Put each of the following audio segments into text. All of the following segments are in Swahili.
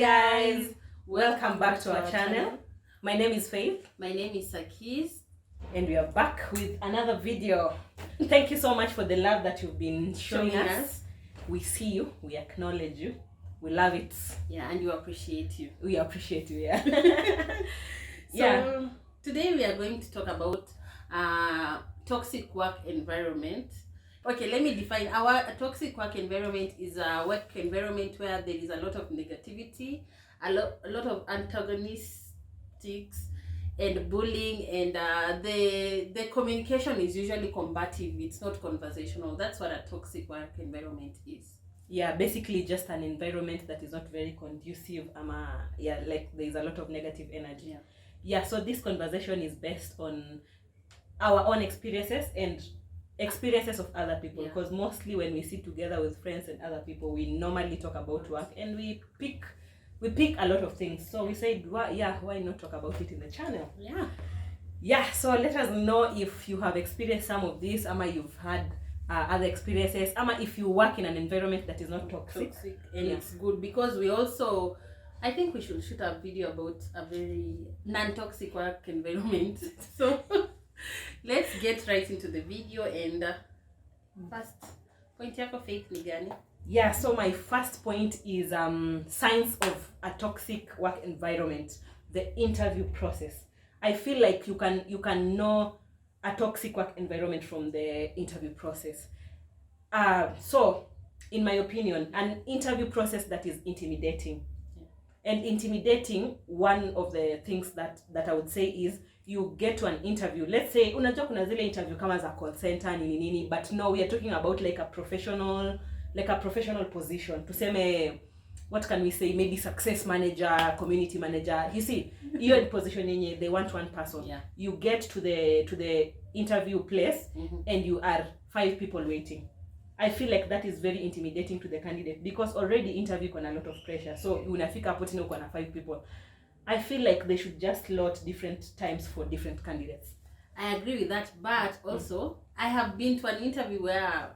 guys, welcome back to our channel. My name is Faith. My name is Sakis. And we are back with another video. Thank you so much for the love that you've been showing us. We see you, we acknowledge you, we love it. Yeah, and we appreciate you. We appreciate you, yeah. So today we are going to talk about toxic work environment. Okay, let me define. Our toxic work environment is a work environment where there is a lot of negativity, a lot of antagonistics and bullying, and the communication is usually combative. It's not conversational. That's what a toxic work environment is. Yeah, basically just an environment that is not very conducive. Like there's a lot of negative energy. Yeah, so this conversation is based on our own experiences and experiences of other people, because mostly when we sit together with friends and other people, we normally talk about work and we pick a lot of things. So we said, why not talk about it in the channel? So let us know if you have experienced some of this, you've had other experiences, if you work in an environment that is not toxic. And it's good because we also, I think we should shoot a video about a very non-toxic work environment. So let's get right into the video. And first point yako, Faith, ni gani? Yeah, so my first point is signs of a toxic work environment, the interview process. I feel like you can know a toxic work environment from the interview process. So in my opinion, an interview process that is intimidating. And intimidating, one of the things that I would say is you get to an interview. Let's say unajua kuna zile interview kama za call center nini, but no, we are talking about like a professional position. Tuseme, what can we say, maybe success manager, community manager. You see, you're in position yenye they want one person. You get to the interview place and you are 5 people waiting. I feel like that is very intimidating to the candidate because already interview iko na a lot of pressure. So unafika hapo tena uko na 5 people. I feel like they should just slot different times for different candidates. I agree with that, but also I have been to an interview where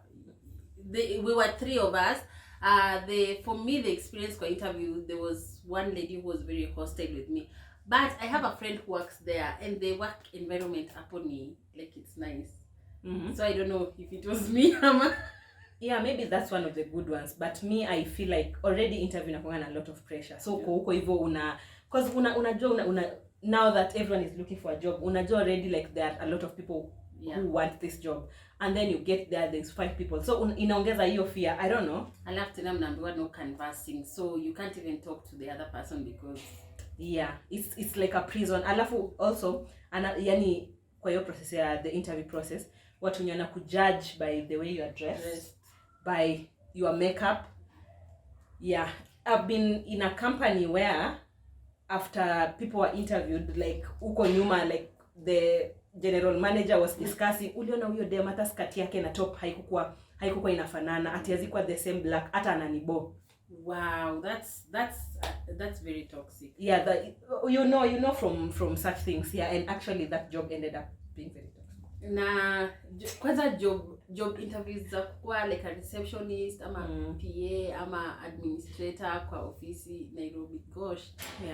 we were 3 of us. For me, the experience for interview, there was one lady who was very hostile with me. But I have a friend who works there, and the work environment upon me, like, it's nice. So I don't know if it was me. Yeah, maybe that's one of the good ones. But me, I feel like already interview nakuanga na a lot of pressure. So huko hivyo because unajua now that everyone is looking for a job, unajua already like there are a lot of people who want this job, and then you get there's 5 people, so inaongeza hiyo fear. I don't know. Alafu tena mnaambiwa no conversing, so you can't even talk to the other person because it's like a prison. Alafu also yani kwa hiyo process ya the interview process, watu wenye wanakujudge by the way you are dressed, by your makeup. I've been in a company where after people were interviewed, like uko nyuma, like the general manager was discussing, uliona huyo dem hata skirt yake na top haikuwa inafanana, atiazikuwa the same black, hata ananibo. Wow, that's very toxic. You know from such things. And actually that job ended up being very toxic. Na kwanza job interviews za kwa like a receptionist ama PA ama administrator kwa ofisi Nairobi, gosh,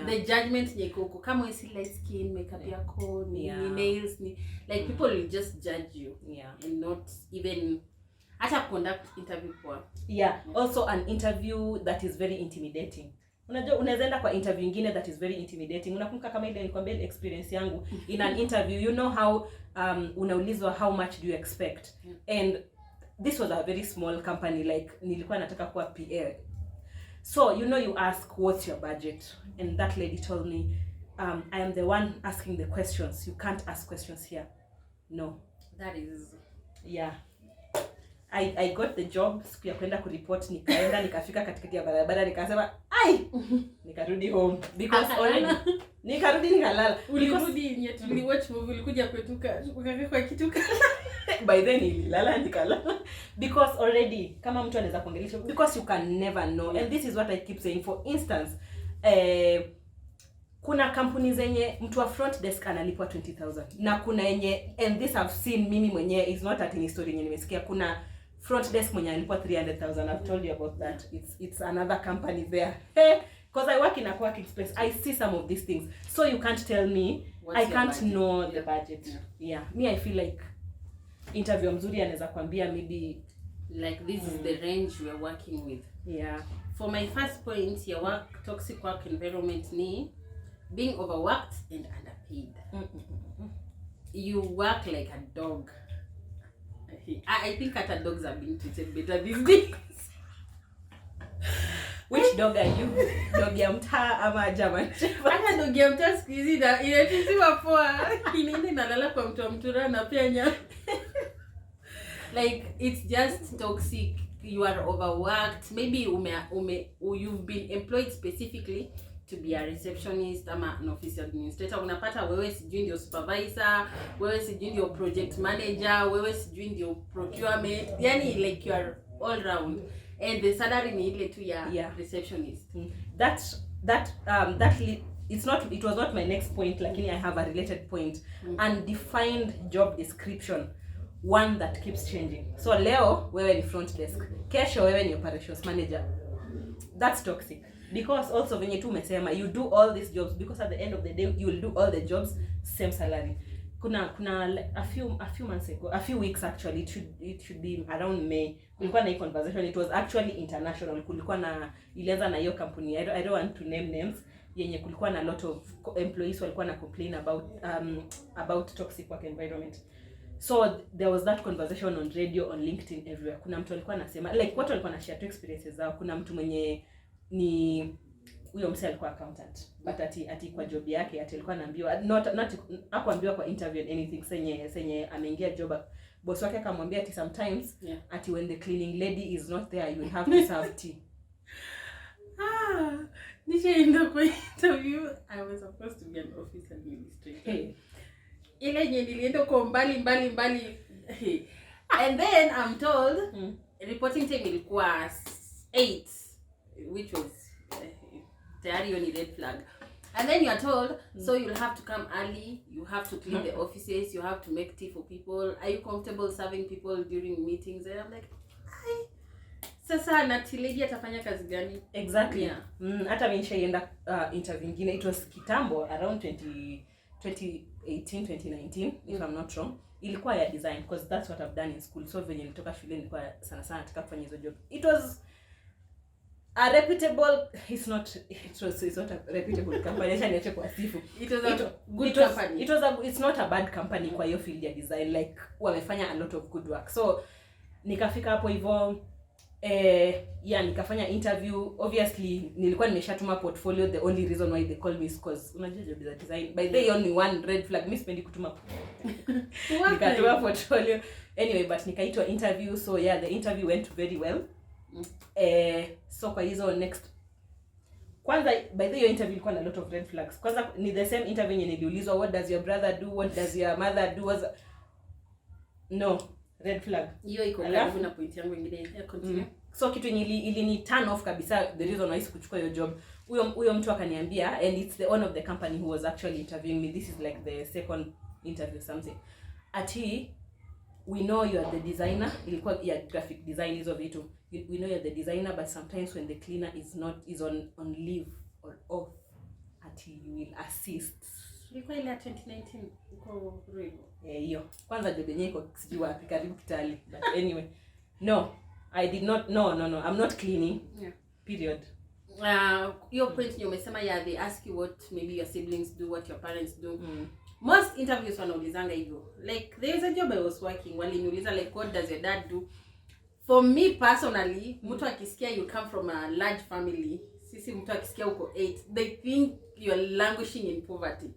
the judgment nyeko kama you see light skin, makeup yako ni nails ni like people will just judge you and not even hata conduct interview kwa. Also an interview that is very intimidating. Unajua unaweza enda kwa interview nyingine that is very intimidating. Unakumbuka kama ile nilikwambia experience yangu in an interview, you know how unaulizwa how much do you expect, and this was a very small company, like nilikuwa nataka kuwa PA, so you ask what's your budget, and that lady told me I am the one asking the questions, you can't ask questions here. No, that is I got the job. Siku ya kwenda kureport nikaenda, nikafika katikati ya barabara nikasema nikarudi home because already nikarudi nikalala. Ulirudi yetu ni watch movie, ulikuja kwetuka ukakaa kwa kituka. By then nilala nikalala because already kama mtu anaweza kuongelesha, because you can never know. And this is what I keep saying. For instance, kuna kampuni zenye mtu wa front desk analipwa 20,000 na kuna yenye, and this I've seen mimi mwenyewe, is not at any story yenye nimesikia, kuna front desk mwenye alipwa 300,000. I've told you about that. It's another company there. because I work in a working space, I see some of these things. So you can't tell me I can't know the budget. Yeah. Me, I feel like interview mzuri anaweza kwambia maybe like this is the range we are working with. Yeah. For my first point, your toxic work environment ni being overworked and underpaid. You work like a dog. I think cat dogs are being treated better these days. Which dog are you? Dog ya mtaa ama German Shepherd? Hata dog ya mtaa siku hizi inatitiwa poa. Inaenda inalala kwa mtu wa mtura na pia nya. Like it's just toxic. You are overworked. Maybe you've been employed specifically to be a receptionist ama an office administrator. Unapata wewe sijui ndio supervisor, wewe sijui ndio project manager, wewe sijui ndio procurement. Yani like you are all round. And the salary ni ile tu ya receptionist. It was not my next point, lakini I have a related point. Undefined job description, one that keeps changing. So leo wewe ni front desk, kesho wewe ni operations manager. That's toxic, because also venye tu umesema you do all these jobs because at the end of the day you will do all the jobs same salary. Kuna a few months ago, a few weeks actually, it should be around May, kulikuwa na hii conversation. It was actually international. Kulikuwa na ilianza na hiyo company, I don't want to name names, yenye kulikuwa na a lot of employees walikuwa na complain about toxic work environment. So there was that conversation on radio, on LinkedIn, everywhere. Kuna mtu alikuwa anasema like watu walikuwa na share experiences zao. Kuna mtu mwenye ni huyo msee alikuwa accountant, but ati kwa job yake alikuwa anaambiwa not hakuambiwa kwa interview anything, senye ameingia job, boss wake akamwambia ati sometimes ati when the cleaning lady is not there you will have to serve tea. Nishaenda kwa interview. I was supposed to be an office administrator. Hey. Ile yenye nilienda kwa mbali. And then I'm told reporting time ilikuwa 8, which was tayari on red flag. And then you are told so you'll have to come early, you have to clean the offices, you have to make tea for people. Are you comfortable serving people during meetings? And I'm like, sasa natilegi atafanya kazi gani? Exactly. Hata mimi nishaenda interview nyingine, it was kitambo around 2018 2019 if I'm not wrong. Ilikuwa ya design because that's what I've done in school. So venye nilitoka shule nilikuwa sana nataka kufanya hizo job. It was a reputable, it's not a reputable company. Niache kwa sifu. It was a good company. It's not a bad company kwa hiyo field ya design, like wamefanya a lot of good work. So nikafika hapo hivyo nikafanya interview. Obviously nilikuwa nimeshatuma portfolio. The only reason why they call me is because unajua job za design, by the only one red flag, mimi sipendi kutuma nikatuma portfolio anyway, but nikaitwa interview. So the interview went very well. So kwa hizo next, kwanza by the interview ilikuwa na a lot of red flags. Kwanza ni the same interview yenye niliulizwa what does your brother do, what does your mother do, no red flag. Hiyo iko karibu na point yangu nyingine ya continue. So kitu ili ni turn off kabisa, the reason why sikuchukua hiyo job. Huyo mtu akaniambia, and it's the owner of the company who was actually interviewing me. This is like the second interview something. We know you are the designer. Ilikuwa ya graphic design hizo vitu. We know you're the designer, but sometimes when the cleaner is on leave or off, you will assist. Ilikuwa ile 2019 uko real. Hiyo. Kwanza job yenyewe iko sijui wapi, karibu Kitale. But anyway, no. I did not. No. I'm not cleaning. Yeah. Period. Your point you umesema they ask you what maybe your siblings do, what your parents do. Most interviews wanaulizanga hivyo. Like there's a job I was working, waliniuliza like what does your dad do? For me personally, mtu akisikia you come from a large family, sisi mtu akisikia uko 8, they think you are languishing in poverty.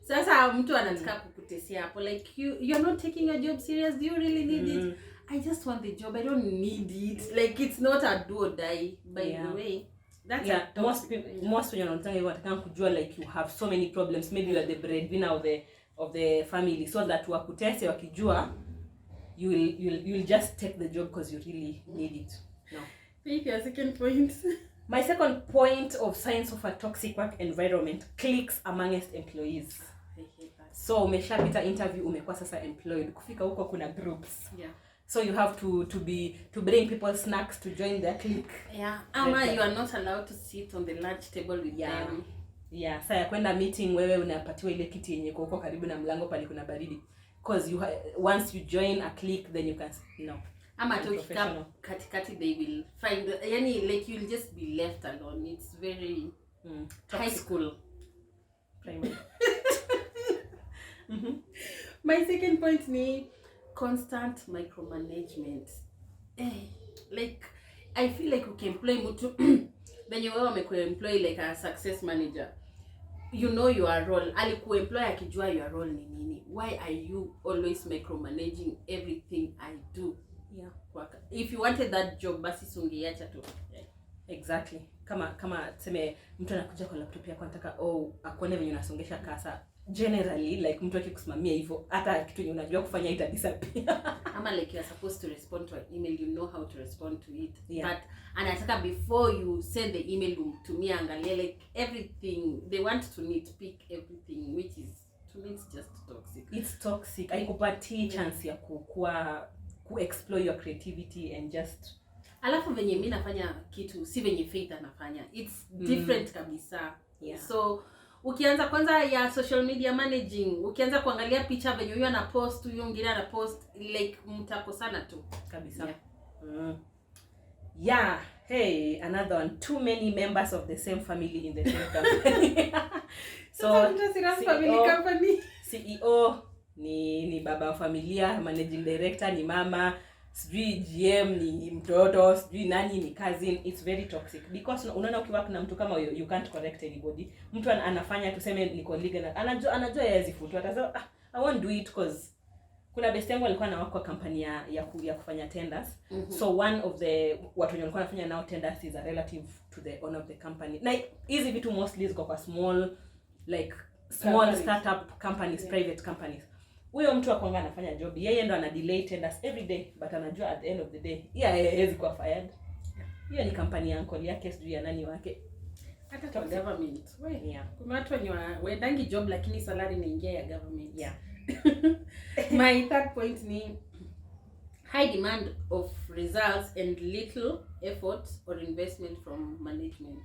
Sasa mtu anataka kukutesia hapo like you're not taking your job serious. Do you really need it? I just want the job. I don't need it. Like it's not a do or die, by the way. That's most when you're not saying wanataka kujua like you have so many problems, maybe you are the breadwinner of the family, so that wakutese wakijua you'll just take the job because you really need it. No. Maybe your second point. My second point of signs of a toxic work environment: cliques amongst employees. I hate that. So umeshapita interview, umekuwa sasa employed. Kufika huko kuna groups. Yeah. So you have to bring people snacks to join their clique. Yeah, ama you are not allowed to sit on the lunch table with them. Yeah, sasa kwenda meeting wewe unapatiwa ile kiti yenye uko karibu na mlango pale kuna baridi, because once you join a clique then you can ama tukika katikati they will find, yani like you'll just be left alone. It's very high school primary. My second point ni constant micromanagement. Like I feel like ukiemploy mtu venye wewe umekuemploy like a success manager, you know your role. Alikuemploy akijua your role ni nini. Why are you always micromanaging everything I do? Yeah. If you wanted that job basi sungeacha tu. Exactly. Kama tuseme mtu anakuja kwa laptop yako anataka akuone venye unasongesha kasa. Generally like mtu akikusimamia hivyo hata kitu yenye unajua kufanya ita disappear. Ama like you are supposed to respond to an email, you know how to respond to it. Yeah. But anataka before you send the email umtumie angalia like everything. They want to nitpick everything, which is, to me, it's just toxic. It's toxic. Haikupatii chance ya explore your creativity and just alafu venye mimi nafanya kitu si venye Faith anafanya. It's different kabisa. Yeah. So ukianza kwanza ya social media managing, ukianza kuangalia picha venye huyo ana post, huyo mwingine ana post, like mtakosana tu kabisa. Yeah. Hey, another one. Too many members of the same family in the same company. So family company. CEO ni baba wa familia, managing director ni mama, sijui GM ni mtoto, sijui nani ni cousin. It's very toxic because unaona ukiwork na mtu kama huyo you can't correct anybody. Mtu anafanya tuseme ni colleague na anajua yeye zifutu, atasema I won't do it because kuna best yangu alikuwa na kwa company ya kufanya tenders. So one of the watu wenye walikuwa wanafanya nao tenders is a relative to the owner of the company. Like hizi vitu mostly ziko kwa small startup companies, private companies. Huyo mtu akwanga anafanya job, yeye ndo ana delay tenders every day, but anajua at the end of the day hawezi kuwa fired. Hiyo ni company ya uncle yake, sijui ya nani wake. Hata kwa government. Yeah. Kuna watu wenye waendangi job lakini salary inaingia ya government. Yeah. My third point ni high demand of results and little effort or investment from management.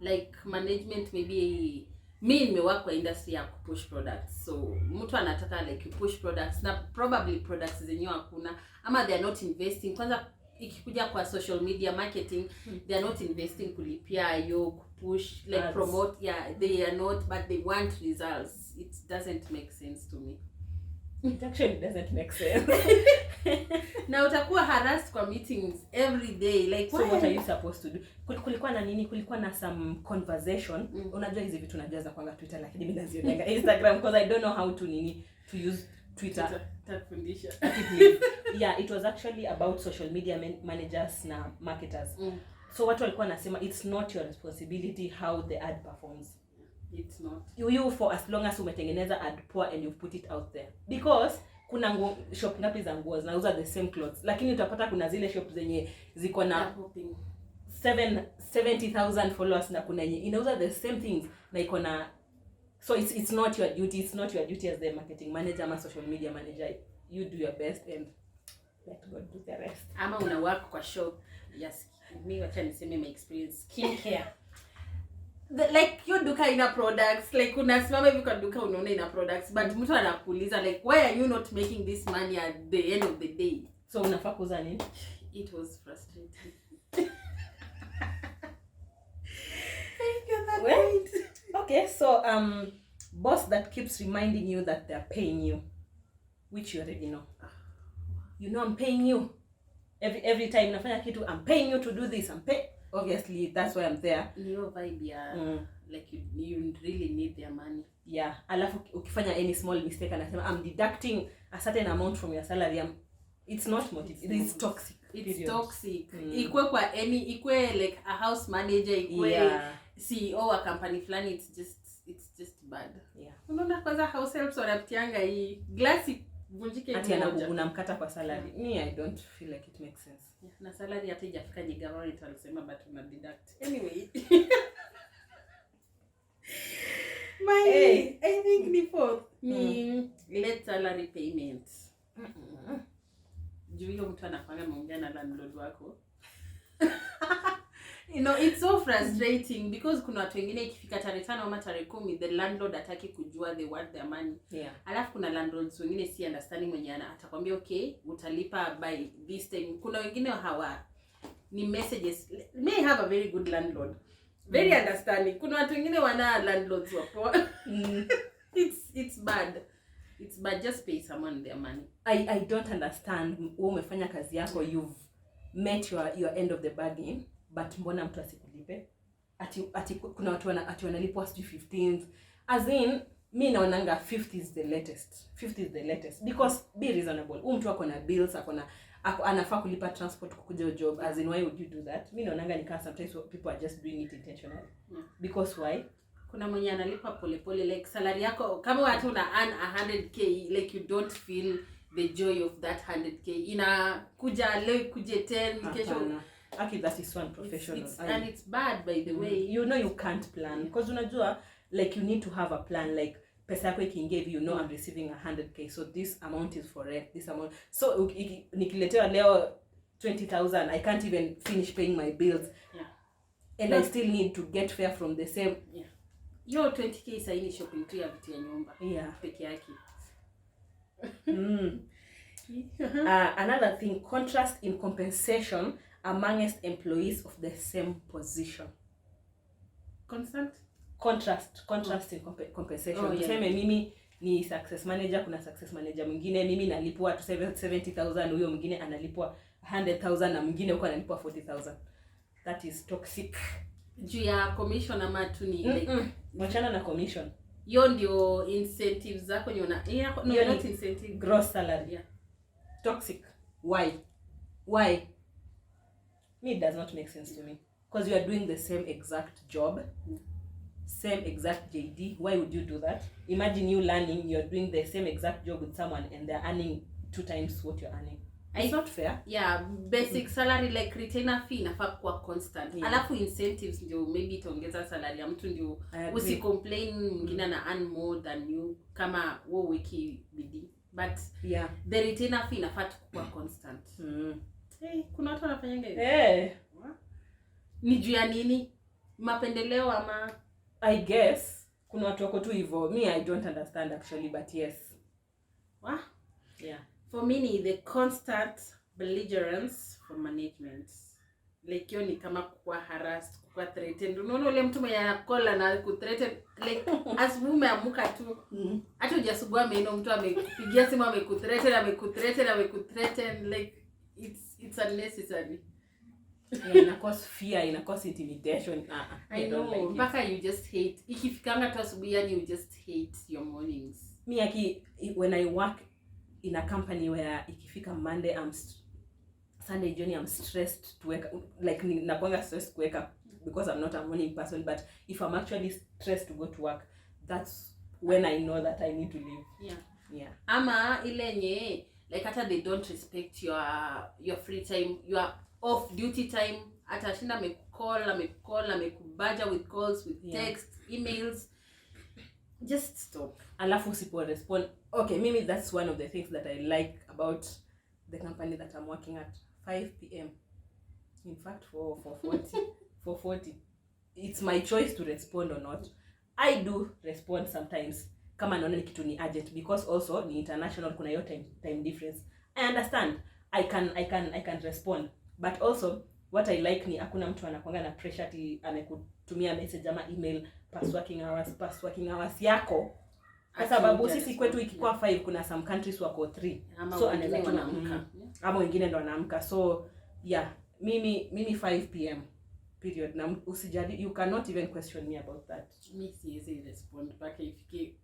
Like management maybe me nimework kwa industry ya push products, so mtu anataka like you push products na probably products zenyewe hakuna ama they are not investing. Kwanza ikikuja kwa social media marketing, they are not investing kulipia hiyo push like ads. Promote, yeah, they are not, but they want results. It doesn't make sense to me. It actually doesn't make sense. Na utakuwa harassed kwa meetings every day, like so what are you supposed to do? Kulikuwa na nini? Kulikuwa na some conversation. Unajua hizi vitu najaza kwanga Twitter lakini mimi nazionanga Instagram because I don't know how to use Twitter. Takufundisha. Yeah, it was actually about social media managers na marketers. So watu walikuwa nasema it's not your responsibility how the ad performs. It's not. You for as long as umetengeneza ad poor and you put it out there. Because kuna shop ngapi za nguo zinauza the same clothes, lakini utapata kuna zile shop zenye ziko na 70,000 followers na kuna yenye inauza the same things na iko na, so it's not your duty. It's not your duty as the marketing manager ama social media manager. You do your best and let God do the rest. Ama una work kwa shop. Yes, mimi wacha niseme my experience skincare. Like your duka ina products, like unasimama hivi kwa duka unaona ina products, but mtu anakuuliza like why are you not making this money at the end of the day? So unafaa kuuza nini? It was frustrating. I get that point. Okay, so boss that keeps reminding you that they're paying you, which you already know. You know I'm paying you. Every time nafanya kitu, I'm paying you to do this. Obviously that's why I'm there. Your vibe, yeah. Like you really need their money. Yeah. Alafu ukifanya any small mistake anasema I'm deducting a certain amount from your salary. It's not motive. It's toxic. It's period. Toxic. Ikwe kwa ikwe like a house manager, ikwe CEO wa company flani, it's just bad. Yeah. Unaona kwanza house helps wanapitianga hii glasi vunjike ati unamkata kwa salary. Me, I don't feel like it makes sense. Yeah, na salary hata ijafika ni government walisema but una deduct. Anyway. I think ni fourth ni late salary payment. juu hiyo mtu anafanya ameongea na landlord wako. You know, it's so frustrating because kuna watu wengine ikifika tarehe 5 ama tarehe 10 the landlord hataki kujua, they want their money. Yeah. Alafu kuna landlords wengine si understanding, mwenye atakwambia okay utalipa by this time. Kuna wengine hawa ni messages. May have a very good landlord, very understanding. Kuna watu wengine wana landlords wapo. It's bad. It's bad. Just pay someone their money. I don't understand. Wewe umefanya kazi yako, you've met your end of the bargain, but mbona mtu asikulipe? Ati kuna watu wanalipwa 15th. As in, mi naonanga 50 is the latest. 50 is the latest because be reasonable. Mtu ako na bills, anafaa kulipa transport kukuja job. As in, why would you do that? Mi naonanga ni kama sometimes people are just doing it intentionally. Because why? Kuna mwenye analipa polepole, like salary yako kama watu una earn 100k, like you don't feel the joy of that 100k. Inakuja leo kuje 10 kesho. Actually, that is one professional. And it's bad, by the way. You know you can't plan because unajua like you need to have a plan, like pesa yako ikiingia hivi, you know I'm receiving 100k, so this amount is for rent, this amount. So nikiletewa leo 20,000, I can't even finish paying my bills. Yeah. And I still need to get fare from the same. Yeah. Yo 20k saini shopping tu ya vitu ya nyumba. Yeah. Peke yake. Another thing, contrast in compensation amongst employees of the same position. Contrast in compensation. Tuseme mimi ni success manager, kuna success manager mwingine, mimi nalipwa 70,000, huyo mwingine analipwa 100,000 na mwingine huko analipwa 40,000. That is toxic. Juu ya commission ama tu ni like wachana na commission. Yo ndio incentives zako nyona. No, not incentive, gross salary. Yeah. Toxic. Why? It does not make sense to me. Because you are doing the same exact job, same exact JD. Why would you do that? Imagine you learning, you're doing the same exact job with someone and they're earning 2 times what you're earning. It's not fair. Yeah, basic salary like retainer fee inafaa kuwa constant. Yeah. Alafu incentives ndio maybe itaongeza salary ya mtu, ndio usi complain mwingine na earn more than you kama wewe wiki bidii. But yeah, the retainer fee inafaa kuwa constant. Hey, kuna watu wanafanyanga hivyo. Ni juu ya nini? Mapendeleo ama I guess kuna watu wako tu hivyo. Me, I don't understand actually, but yes. Yeah. For me, the constant belligerence from management. Like yo ni kama kuwa harassed, kuwa threatened. Unaona ule mtu mwenye anakola na kuthreaten, like as umeamuka tu. Hata hujasugua meno, mtu amekupigia simu amekuthreaten, like it's unnecessary. Yeah, ina cause fear, ina cause intimidation. I know, mpaka like you just hate. Ikifikanga tu asubuhi yani you just hate your mornings. Me when I work in a company where ikifika Monday Sunday Johnny I'm stressed to wake up, like nakuanga stressed to wake up because I'm not a morning person, but if I'm actually stressed to go to work, that's when I know that I need to leave. Yeah. Ama ile nye like hata they don't respect your free time, your off duty time. Hata shinda amekubaja with calls, with text, emails. Just stop. Alafu usipo respond. Okay, maybe that's one of the things that I like about the company that I'm working at. 5 p.m. In fact, for 40. It's my choice to respond or not. I do respond sometimes. Kama naona ni kitu ni urgent, because also ni international, kuna hiyo time difference. I understand. I can respond. But also what I like ni hakuna mtu anakuanga na pressure ati amekutumia message ama email past working hours yako. Kwa sababu sisi kwetu ikikuwa 5, kuna some countries wako 3. So anaweza kuamka. Ama wengine ndo wanaamka. So yeah, mimi 5 p.m. period. Na usijali, you cannot even question me about that. Mimi siwezi respond mpaka ifike.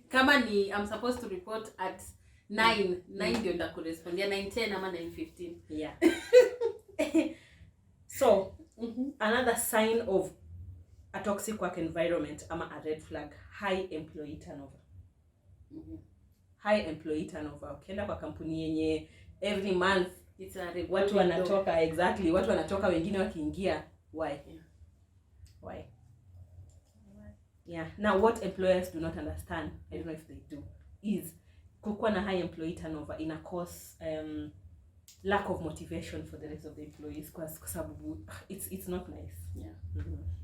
Kama ni I'm supposed to report at 9 ndio ndakurespondia 9:10 ama 9:15. Yeah. So, another sign of a toxic work environment ama a red flag, high employee turnover. High employee turnover. Ukienda kwa kampuni yenye every month it's a watu wanatoka, exactly, watu wanatoka wengine wakiingia. Why? Yeah. Now what employers do not understand, I don't know if they do, is kukuwa na high employee turnover ina cause lack of motivation for the rest of the employees kwa sababu it's not nice. Yeah.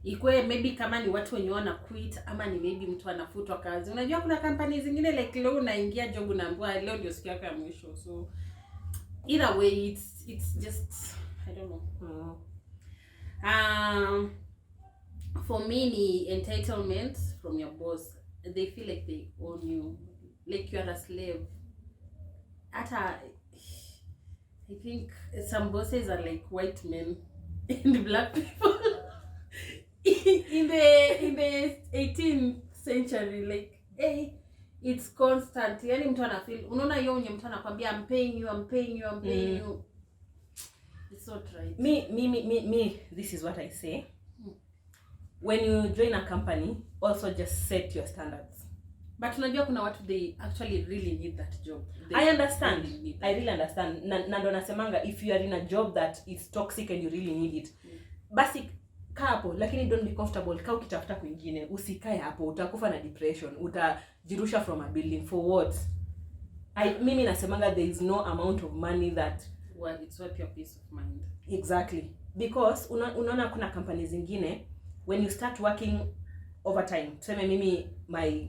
Ikwe maybe kama ni watu wenye wana quit ama ni maybe mtu anafutwa kazi. Unajua kuna company zingine like leo unaingia job unaambiwa leo ndio siku yako ya mwisho. So either way it's just I don't know. For me ni entitlement from your boss. They feel like they own you, like you are a slave. I think some bosses are like white men and black people in the 18th century, like it's constant. Yani mtu ana feel, unaona hiyo unye mtu anakuambia I'm paying you. It's not right. Me this is what I say. When you join a company, also just set your standards. But unajua kuna watu they actually really need that job. I understand. I really understand. Na ndo nasemanga if you are in a job that is toxic and you really need it. Basi kaa hapo, lakini don't be comfortable. Kaa ukitafuta kwingine, usikae hapo, utakufa na depression, utajirusha from a building for what? Mimi nasemanga there is no amount of money that it's worth your peace of mind. Exactly. Because unaona kuna companies zingine when you start working overtime. Tuseme mimi my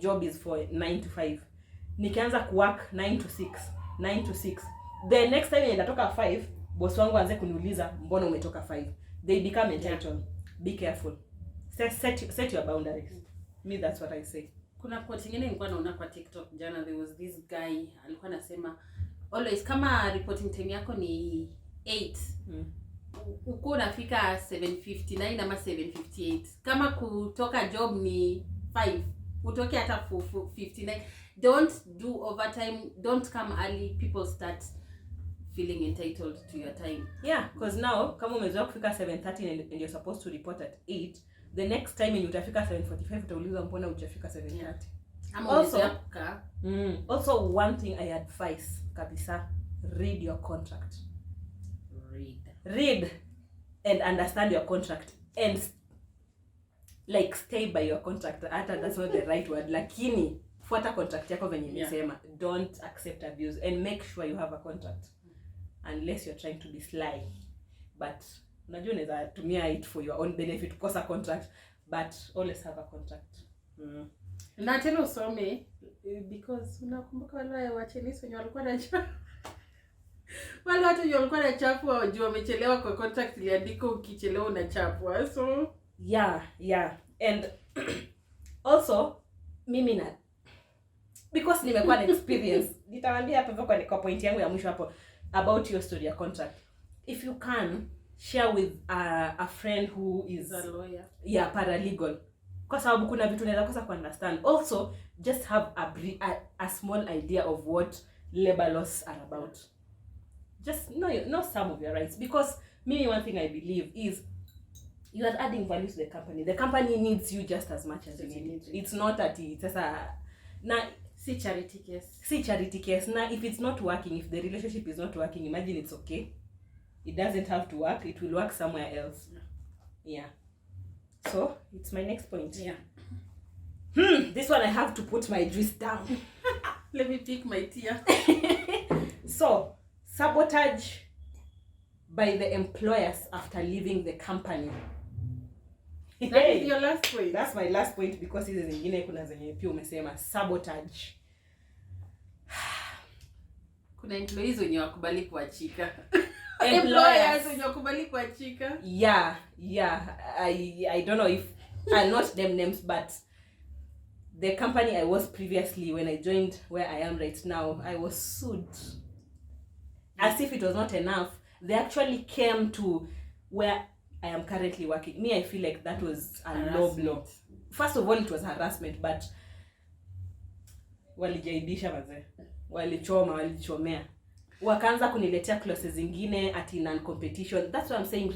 job is for 9 to 5. Nikianza kuwork 9 to 6. The next time nitatoka 5, boss wangu aanze kuniuliza mbona umetoka 5. They become entitled. Yeah. Be careful. Set your boundaries. Me that's what I say. Kuna quote nyingine nilikuwa naona kwa TikTok jana, there was this guy alikuwa anasema always kama reporting time yako ni 8. Uko unafika 7:59 ama 7:58. Kama kutoka job ni 5, utoke hata 4:59. Don't do overtime, don't come early. People start feeling entitled to your time. Yeah, because now kama umezoea kufika 7:30 and you're supposed to report at 8, the next time when utafika 7:45 utaulizwa mbona hujafika 7:30. Yeah. Also one thing I advise kabisa, read your contract. Read and understand your contract and like stay by your contract. That's not the right word, lakini fuata contract yako venye nimesema. Yeah. Don't accept abuse and make sure you have a contract unless you're trying to be sly, but unajua unaweza tumia it for your own benefit kukosa contract, but always have a contract. Na tena usome because unakumbuka wale wa Chinese wenye walikuwa na wale watu wenye walikuwa na chafu wajua wamechelewa kwa contract iliandika ukichelewa unachapwa. So yeah and also mimi na because nimekuwa na experience nitawaambia hapo kwa point yangu ya mwisho hapo about your story ya contract. If you can share with a friend who is a lawyer, yeah, paralegal, kwa sababu kuna vitu unaweza kosa ku understand. Also just have a small idea of what labor laws are about. Just know some of your rights, because one thing I believe is you are adding value to the company. The company needs you just as much as you need it. It's not that it's a charity case. Now if it's not working, if the relationship is not working, imagine it's okay. It doesn't have to work. It will work somewhere else. Yeah. So it's my next point. Yeah. This one I have to put my juice down. Let me pick my tear. So, sabotage by the employers after leaving the company. That is your last point. That's my last point, because hizi zingine kuna zenye pia umesema sabotage. Kuna employees wenye wakubali kuachika. Employers wenye wakubali kuachika. Yeah. I don't know if I'll not name names, but the company I was previously, when I joined where I am right now, I was sued. As if it was not enough, they actually came to where I am currently working. Me, I feel like that was a low blow. First of all, it was harassment, but walijaibisha maze. Walichomea. Wakaanza kuniletea clauses zingine ati non-competition. That's why I'm saying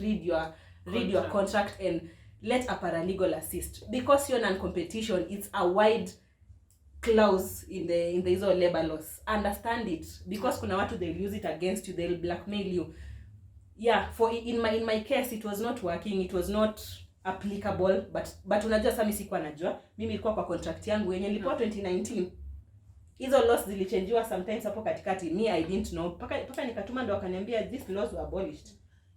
read your contract and let a paralegal assist, because your non-competition, it's a wide clause in the hizo labor laws. Understand it, because kuna watu they'll use it against you, they'll blackmail you. Yeah, for in my case it was not working, it was not applicable, but unajua sasa mimi sikuwa najua. Mimi ilikuwa kwa contract yangu yenye nilipewa 2019. hizo laws zilichangiwa sometimes hapo katikati. Me I didn't know paka nikatuma ndo akaniambia these laws were abolished.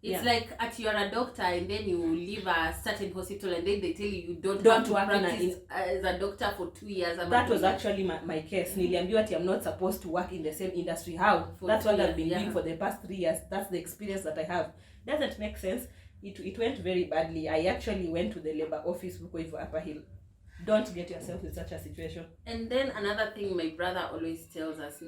It's like you are a doctor and then you leave a certain hospital and then they tell you don't have to practice as a doctor for 2 years. That was actually my case. Niliambiwa ati I'm not supposed to work in the same industry. How? That's what I've been doing for the past 3 years. That's the experience that I have. Doesn't make sense. It went very badly. I actually went to the labor office huko hivyo Upper Hill. Don't get yourself in such a situation. And then another thing my brother always tells us,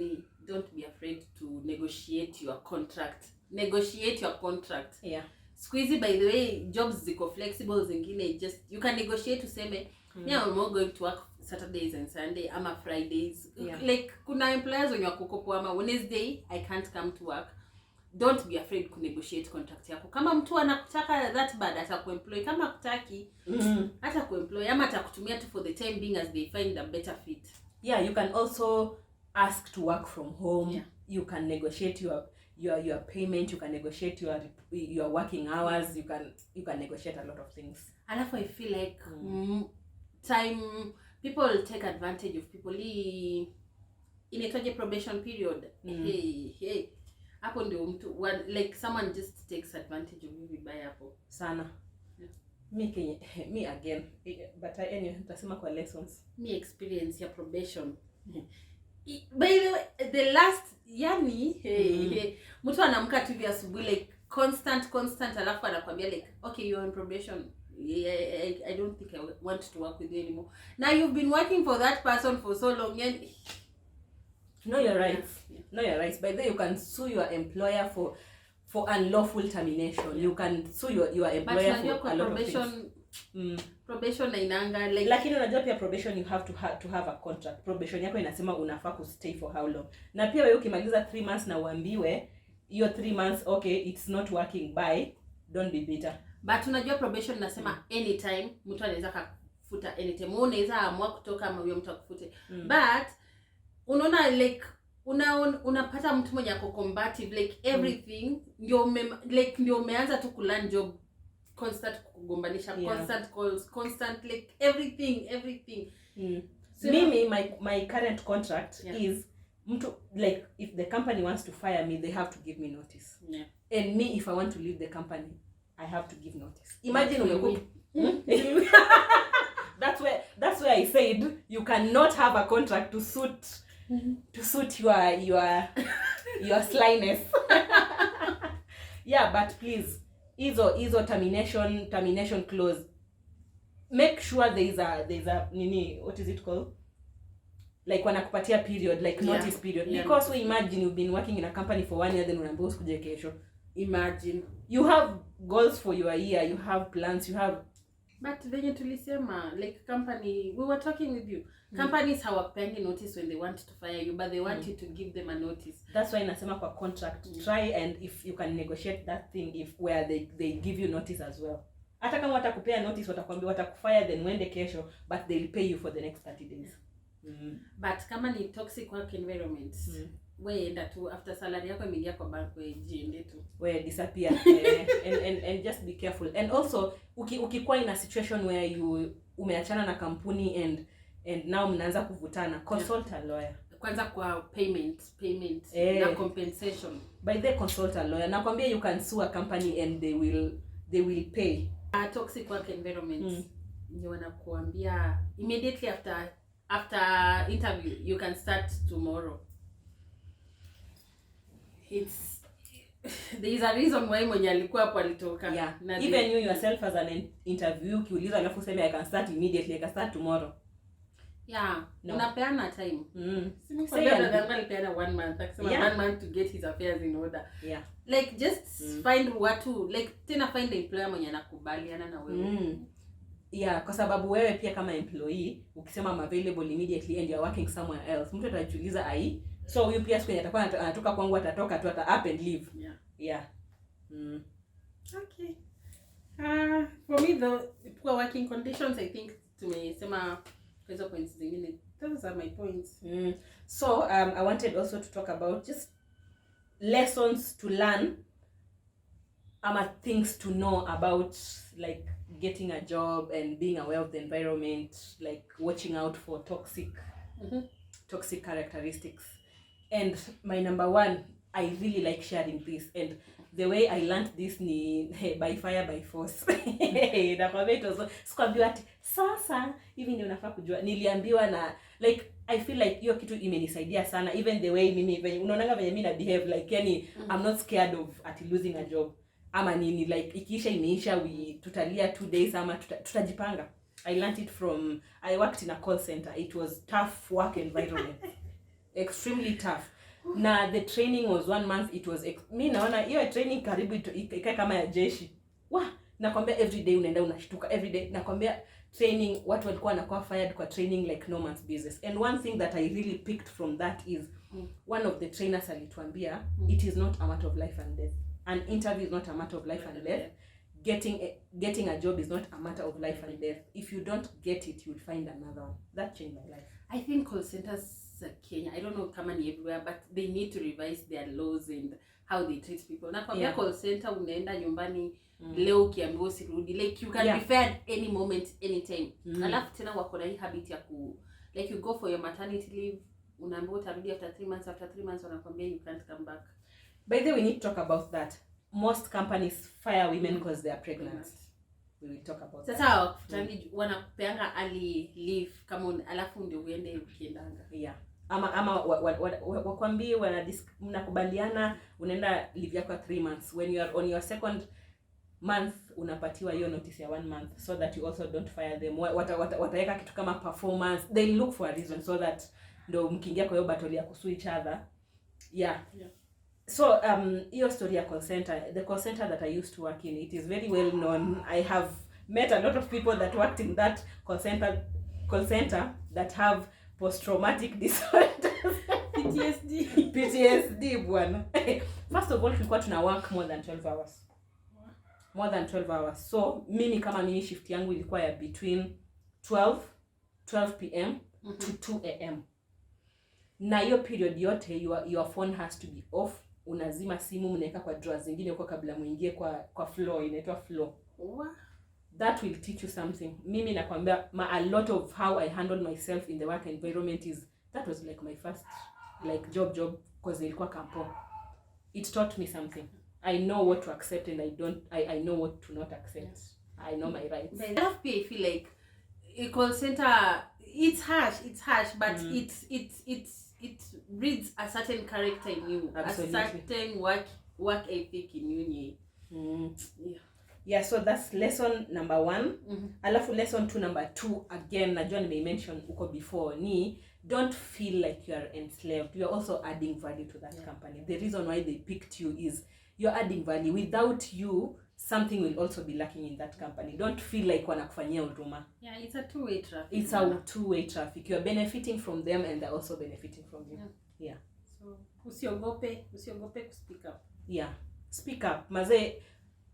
don't be afraid to negotiate your contract. Negotiate your contract. Yeah. Squeezy, by the way, jobs ziko flexible zingine, just you can negotiate useme yeah, I'm not going to work Saturdays and Sunday ama Fridays. Yeah. Like kuna employers wenye wako kopo ama Wednesday I can't come to work. Don't be afraid to negotiate contract yako. Kama mtu anakutaka that bad atakuemploy, kama kutaki hata kuemploy ama atakutumia tu for the time being as they find a better fit. Yeah, you can also ask to work from home. Yeah. You can negotiate your payment, you can negotiate your working hours, you can negotiate a lot of things. Alafu I feel like time people take advantage of people. Inaitwaje probation period. Hey. Hapo ndio mtu like someone just takes advantage of you vibaya hapo sana. Yeah. Me again, but anyway nitasema kwa lessons. Me experience ya probation. By the way, the last mtu anamka tu vya asubuhi like constant alafu anakuambia like okay you are on probation. I don't think I want to work with you anymore. Now you've been working for that person for so long and no, you're right. Yeah. No, you're right. By the way, you can sue your employer for unlawful termination. Yeah. You can sue your employer for a lot probation, of things. Probation inaanga like lakini unajua pia probation you have to have a contract. Probation yako inasema unafaa ku stay for how long. Na pia wewe ukimaliza 3 months na uambiwe your 3 months okay it's not working, bye, don't be bitter. But unajua probation inasema anytime mtu anaweza kufuta anytime. Wewe unaweza amua kutoka ama huyo mtu akufute. But unaona like unapata mtu mwenye ako combative like everything ndio umeanza tu kulearn job, constant kugombanisha, constant calls, constant like everything. So my current contract is mtu like if the company wants to fire me they have to give me notice. Yeah. And me if I want to leave the company I have to give notice. Imagine umekuwa that's where I said you cannot have a contract to suit your slyness. Yeah, but please hizo termination clause, make sure there is a nini, what is it called, like wanakupatia period like notice period. Because we imagine you've been working in a company for 1 year then unaambiwa usikuje kesho. Imagine you have goals for your year, you have plans, you have. But venye tulisema like company, we were talking with you, companies hawapendi notice when they want to fire you, but they want you to give them a notice. That's why nasema kwa contract try and if you can negotiate that thing if where they give you notice as well. Hata kama watakupea notice watakwambia watakufire then uende kesho, but they'll pay you for the next 30 days. But kama ni toxic work environment, wewe enda tu after salary yako imeingia kwa bank, wewe jiende tu, wewe disappear. and just be careful. And also ukikuwa in a situation where umeachana na kampuni and now mnaanza kuvutana, consult a lawyer kwanza kwa payment na compensation. By the consult a lawyer. Nakwambia you can sue a company and they will pay. A toxic work environment ndio wanakuambia immediately after interview you can start tomorrow. There is a reason why mwenye alikuwa hapo alitoka. Yeah. Even you yourself as an interview ukiuliza alafu useme I can start immediately, I can start tomorrow. Yeah, no. Unapeana time. Say alipeana 1 month. Akisema 1 month to get his affairs in order. Yeah. Like just find watu, like tena find the employer mwenye anakubaliana na wewe. Yeah, kwa sababu wewe pia kama employee ukisema I'm available immediately and you're working somewhere else, mtu atajiuliza ai, so huyu pia siku anatakuwa anatoka kwangu atatoka tu up and leave. Yeah. Okay. For me the poor working conditions, I think tumesema hizo points zingine. Those are my points. So I wanted also to talk about just lessons to learn ama things to know about like getting a job and being aware of the environment, like watching out for toxic toxic characteristics. And my number one, I really like sharing this, and the way I learned this ni by fire by force. Nakwambia it was sikuambiwa ati sasa hivi ndio unafaa kujua, niliambiwa na like I feel like hiyo kitu imenisaidia sana, even the way mimi venye unaonanga venye mimi na behave like yani I'm not scared of at losing a job ama nini, like ikiisha imeisha, tutalia 2 days ama tutajipanga. I learned it from, I worked in a call center. It was tough work environment. Extremely tough. Na the training was 1 month. It was mi naona hiyo training karibu ikae kama ya jeshi. Nakwambia every day unaenda unashtuka every day. Nakwambia training watu walikuwa wanakuwa fired kwa training like no man's business. And one thing that I really picked from that is one of the trainers alituambia it is not a matter of life and death. An interview is not a matter of life and death. Getting a job is not a matter of life and death. If you don't get it, you'll find another one. That changed my life. I think call centers Kenya, I don't know kama ni everywhere, but they need to revise their laws and how they treat people. Na kwa call center unaenda nyumbani leo ukiambiwa usirudi, like you can be fired any moment anytime. Alafu tena wako na hii habit ya like you go for your maternity leave, unaambiwa utarudi after 3 months, after 3 months wanakuambia you can't come back. By the way, we need to talk about that. Most companies fire women because they are pregnant. We will talk about that. Sasa wanakupeanga early leave kama alafu ndio uende ukiendanga. Yeah. Ama wakwambie mnakubaliana unaenda leave yako 3 months. When you are on your second month unapatiwa hiyo notice ya 1 month so that you also don't fire them. Wataweka kitu kama performance. They look for a reason so that ndo mkiingia kwa hiyo battle ya kusue each other. Yeah. So your story at call center, the call center that I used to work in, it is very well known. I have met a lot of people that worked in that call center that have post-traumatic disorders. PTSD bwana. First of all, tulikuwa tuna work more than 12 hours. More than 12 hours. So mimi kama mimi shift yangu ilikuwa ya between 12 p.m. to 2 a.m. Na hiyo period yote your phone has to be off. Unazima simu, mnaweka kwa drawers zingine huko kabla muingie kwa floor, inaitwa floor. That will teach you something. Mimi nakwambia a lot of how I handled myself in the work environment that was like my first like job because ilikuwa kampo. It taught me something. I know what to accept and I know what to not accept. I know my rights. I feel like a call center, it's harsh, but it breeds a certain character in you. Absolutely. A certain work ethic in you. Yeah, so that's lesson number 1. Alafu lesson 2 number 2, again najua mention uko before, ni don't feel like you are enslaved. You are also adding value to that company. The reason why they picked you is you're adding value. Without you, something will also be lacking in that company. Don't feel like wanakufanyia huruma. Yeah, it's a two-way traffic. It's a two-way traffic. You're benefiting from them and they're also benefiting from you. Yeah. So usiogope speak up. Yeah. Speak up. Maze,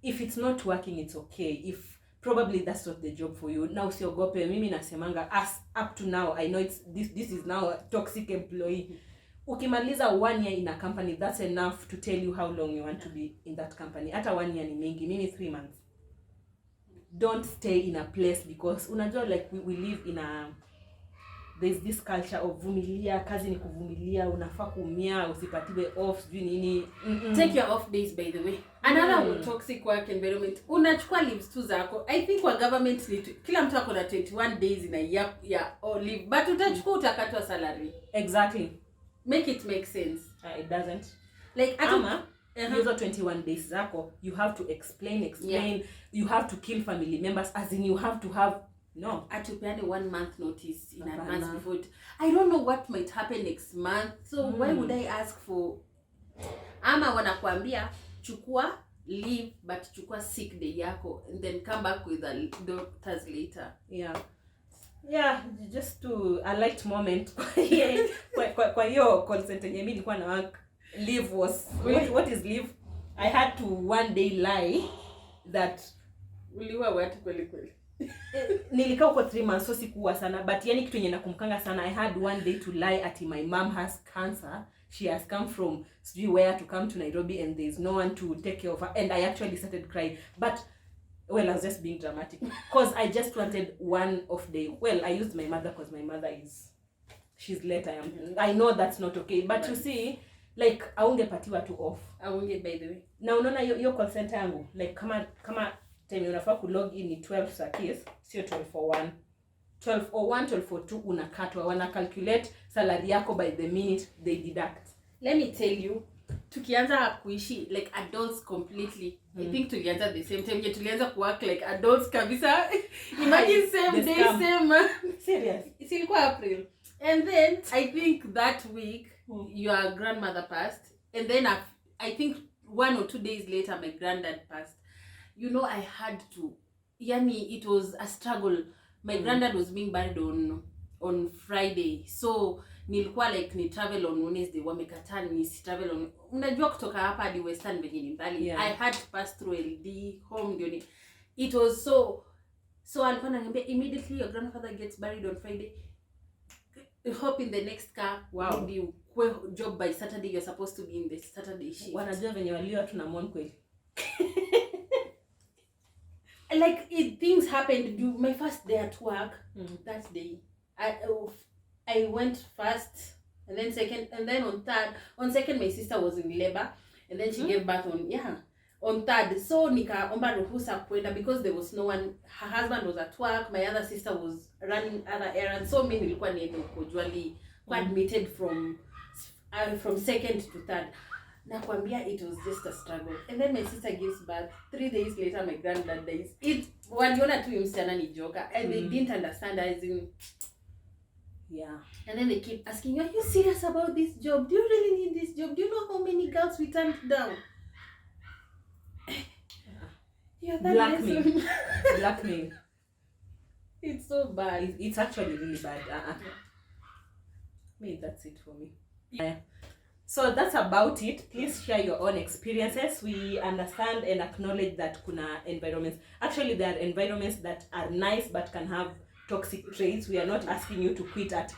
if it's not working, it's okay. If probably that's not the job for you. Now usiogope. Mimi nasemanga as up to now, I know this is now a toxic employee. Ukimaliza 1 year in a company, that's enough to tell you how long you want to be in that company. Hata 1 year ni mingi, mimi 3 months. Don't stay in a place because unajua like we live in there's this culture of vumilia, kazi ni kuvumilia, unafaa kuumia, usipatiwe off, sijui nini. Take your off days by the way. Another toxic work environment. Unachukua leaves tu zako. I think kwa government kila mtu ako na 21 days in a year ya leave, but utachukua utakatwa salary. Exactly. Make it make sense. It doesn't. Like hizo 21 days zako, you have to explain. You have to kill family members, as in you have to have atupeane 1 month notice in advance before I don't know what might happen next month, so why would I ask for? Ama wanakuambia chukua leave but chukua sick day yako and then come back with the doctors later. Yeah, just to a light moment. Kwa hiyo call center yenyewe nilikuwa na work, leave was what is leave? I had to 1 day lie that uliwa watu kweli. Nilikaa huko 3 months, so sikuwa sana, but yani kitu yenye nakumkanga sana, I had 1 day to lie at my mom has cancer. She has come from where to come to Nairobi and there's no one to take care of her, and I actually started crying. But I was just being dramatic because I just wanted 1 off day. Well, I used my mother because my mother is she's late. I know that's not okay, but you see, like aungepatiwa tu off. Aunge, by the way. Na unaona hiyo call center yangu, like kama time unafaa ku log in ni 12 sa case, sio 12:01. 12:01, 12:02 unakatwa, wana calculate salary yako by the minute they deduct. Let me tell you, tukianza kuishi like adults completely. I think tulianza the same time. Tulianza ku work like adults kabisa. Imagine same day, same month. Serious. It's ilikuwa April. And then I think that week your grandmother passed, and then I think 1 or 2 days later my granddad passed. You know, I had to, yani it was a struggle. My granddad was being buried on Friday, so nilikuwa like ni travel on Wednesday, wamekataa ni travel on, unajua kutoka hapa hadi Western venye ni mbali. I had to pass through LD home ndio ni, it was so alikuwa ananiambia immediately your grandfather gets buried on Friday, hope in the next car. Wow. You job by Saturday, you're supposed to be in the Saturday shift. Wanajua venye walio tunamwona kweli. Like things happened. My first day at work, that day I went first, and then second, and then on second my sister was in labor, and then she gave birth on third. So nikaomba ruhusa kwenda because there was no one. Her husband was at work, my other sister was running other errands, so mimi nilikuwa niende usually admitted from second to third. Nakwambia it was just a struggle. And then my sister gives birth. 3 days later my granddad dies. It waliona tu msichana ni joka, and they didn't understand, as in, and then they keep asking, are you serious about this job? Do you really need this job? Do you know how many girls we turned down? Blackmail. It's so bad. It's actually really bad. Maybe that's it for me. So that's about it. Please share your own experiences. We understand and acknowledge that kuna environments. Actually, there are environments that are nice but can have toxic traits. We are not asking you to quit at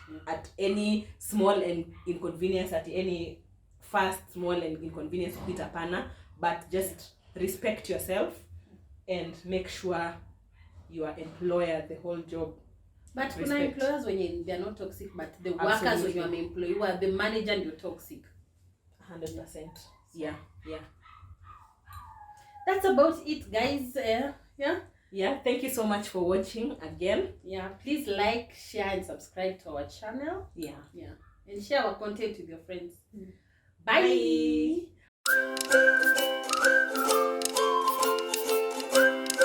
any small and inconvenience, at any first small and inconvenience quit apana, but just respect yourself and make sure your employer, the whole job. But kuna employers when they're not toxic, but the workers when you are employee, you are the manager and you're toxic. 100%. Yeah. That's about it, guys. Yeah, thank you so much for watching again. Yeah, please like, share and subscribe to our channel. Yeah. And share our content with your friends. Bye.